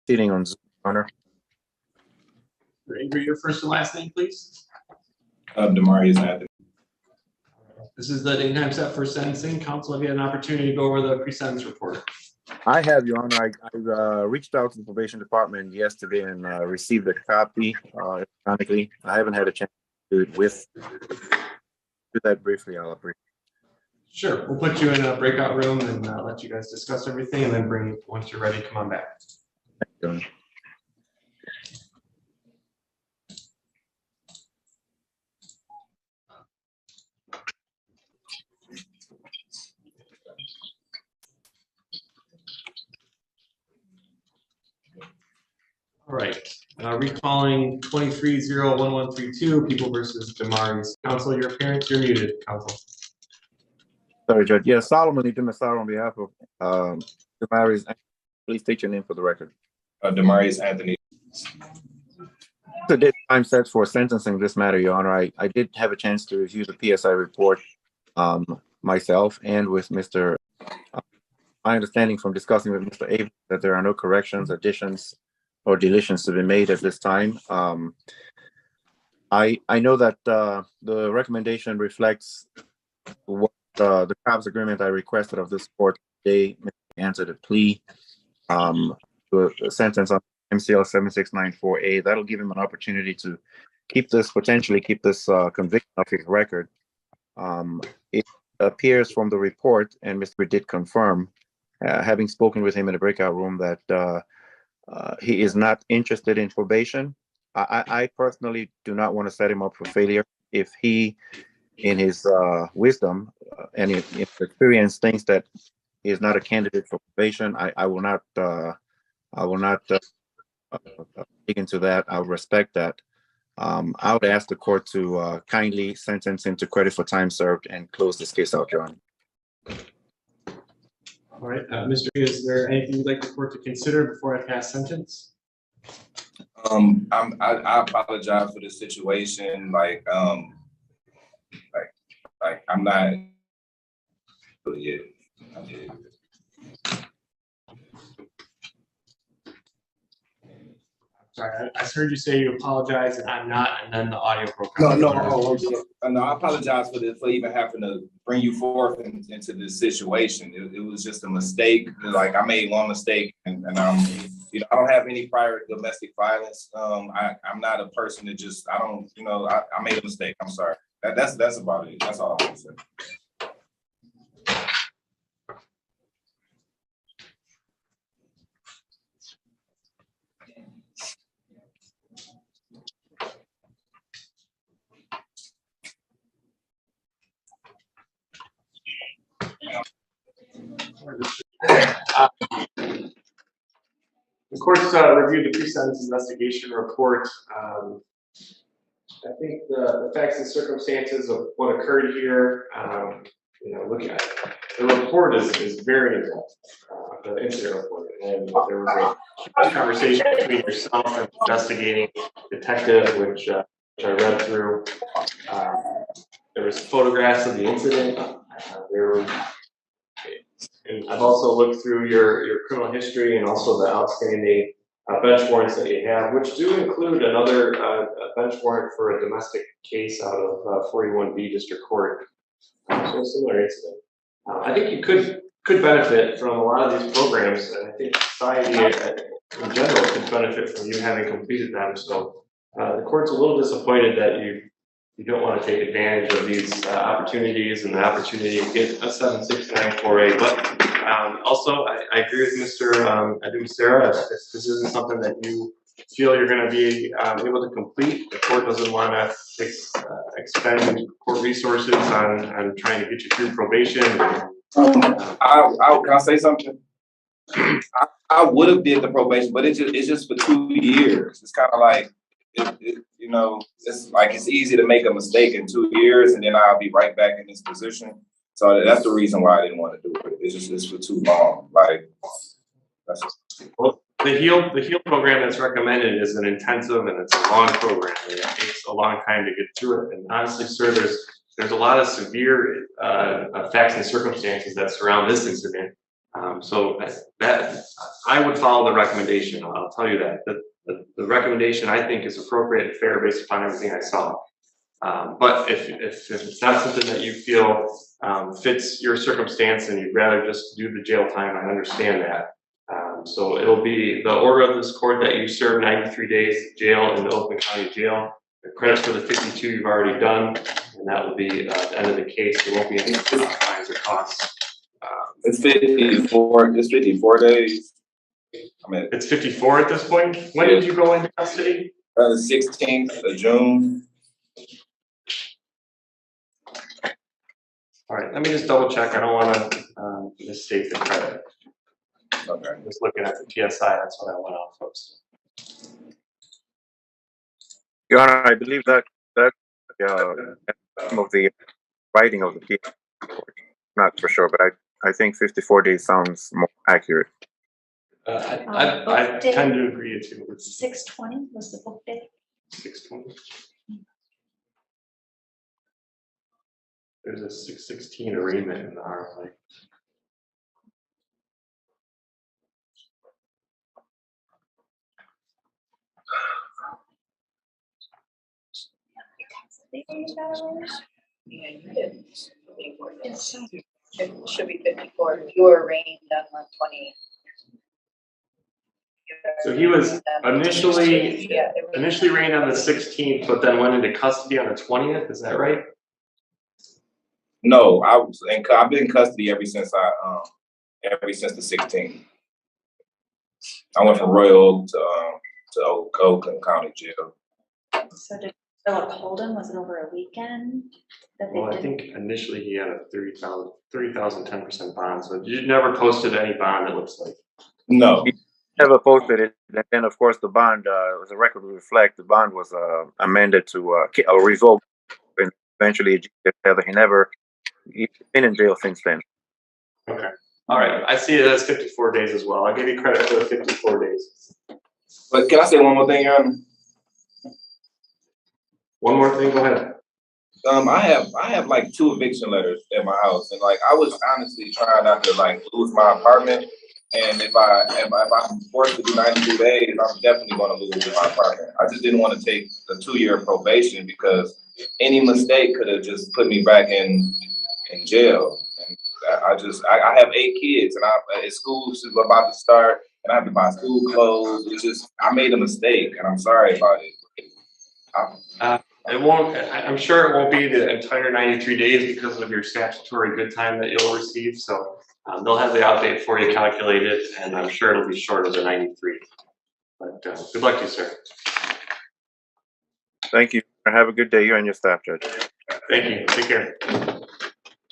Proceeding on Zoom, Your Honor. Avery, your first and last name, please. Demarius Anthony. This is the date and time set for sentencing. Counsel, have you had an opportunity to go over the pre-sentence report? I have, Your Honor. I reached out to the probation department yesterday and received a copy electronically. I haven't had a chance to do it with. Do that briefly, I'll appreciate. Sure. We'll put you in a breakout room and let you guys discuss everything, and then once you're ready, come on back. Thank you, Your Honor. All right. Recalling 23-01132, People versus Demarius. Counsel, your appearance, you're muted, counsel. Sorry, Judge. Yeah, Solomon Demasar on behalf of Demarius. Please state your name for the record. Demarius Anthony. The date time set for sentencing this matter, Your Honor. I did have a chance to review the PSI report myself and with Mr. My understanding from discussing with Mr. Avery that there are no corrections, additions, or deletions to be made at this time. I know that the recommendation reflects what the COPS agreement I requested of this court today answered a plea to a sentence on MCL 7694A. That'll give him an opportunity to potentially keep this conviction off his record. It appears from the report, and Mr. did confirm, having spoken with him in a breakout room, that he is not interested in probation. I personally do not want to set him up for failure. If he, in his wisdom and if experience, thinks that he is not a candidate for probation, I will not dig into that. I'll respect that. I would ask the court to kindly sentence him to credit for time served and close this case out, Your Honor. All right, Mr. is there anything you'd like the court to consider before I pass sentence? I apologize for the situation. Like I'm not. Yeah. Sorry, I heard you say you apologize and I'm not, and then the audio broke out. No, I apologize for even having to bring you forth into this situation. It was just a mistake. Like I made one mistake, and I don't have any prior domestic violence. I'm not a person that just I made a mistake. I'm sorry. That's about it. That's all I want to say. The court's reviewed the pre-sentence investigation report. I think the facts and circumstances of what occurred here, looking at it, the report is very in-depth, the incident report. And there was a huge conversation between yourself and the investigating detective, which I read through. There was photographs of the incident. And I've also looked through your criminal history and also the outstanding bench warrants that you have, which do include another bench warrant for a domestic case out of 41B District Court. So a similar incident. I think you could benefit from a lot of these programs, and I think society in general could benefit from you having completed them. So the court's a little disappointed that you don't want to take advantage of these opportunities and the opportunity to get a 7694A. But also, I agree with Mr. Adumsera. If this isn't something that you feel you're going to be able to complete, the court doesn't want to expend court resources on trying to get you through probation. Can I say something? I would have did the probation, but it's just for 2 years. It's kind of like, it's like it's easy to make a mistake in 2 years, and then I'll be right back in this position. So that's the reason why I didn't want to do it. It's for too long. Like well, the HEAL program that's recommended is an intensive and it's a long program. It takes a long time to get through it. And honestly, sir, there's a lot of severe facts and circumstances that surround this incident. So that I would follow the recommendation. I'll tell you that. The recommendation I think is appropriate and fair based upon everything I saw. But if it's not something that you feel fits your circumstance and you'd rather just do the jail time, I understand that. So it'll be the order of this court that you serve 93 days jail in the Oakland County Jail. The credits for the 52 you've already done, and that will be the end of the case. There won't be any fines or costs. It's 54. It's 54 days. I mean, It's 54 at this point. When did you go into custody? the 16th of June. All right, let me just double check. I don't want to mistake the credit. Okay. I'm just looking at the PSI. That's what I went off of. Your Honor, I believe that some of the writing of the PSI report. Not for sure, but I think 54 days sounds more accurate. I tend to agree too. 6/20 was the book date. 6/20. There's a 6/16 arraignment in the RFI. Yeah, you did. It should be 54. You were arraigned on the 28th. So he was initially they were- arraigned on the 16th, but then went into custody on the 20th. Is that right? No, I've been in custody ever since the 16th. I went from Royal Oak to Oakland County Jail. So did Philip hold him? Was it over a weekend? That they Well, I did? think initially he had a 30,000 10% bond. So you never posted any bond, it looks like. No. Never posted it, and then of course the bond, the record will reflect the bond was amended to revoked, and eventually he never he's been in jail since then. Okay. All right. I see it as 54 days as well. I'll give you credit for the 54 days. But can I say one more thing, Your Honor? One more thing. Go ahead. I have like 2 eviction letters at my house, and like I was honestly trying not to like lose my apartment. And if I'm forced to do 92 days, I'm definitely going to lose my apartment. I just didn't want to take the 2-year probation because any mistake could have just put me back in jail. And I have 8 kids, and school's about to start, and I have to buy school clothes. It's just I made a mistake, and I'm sorry about it. It won't. I'm sure it won't be the entire 93 days because of your statutory good time that you'll receive. So they'll have the outdate for you calculated, and I'm sure it'll be shorter than 93. But good luck to you, sir. Thank you. Have a good day, you and your staff, Judge. Thank you. Take care.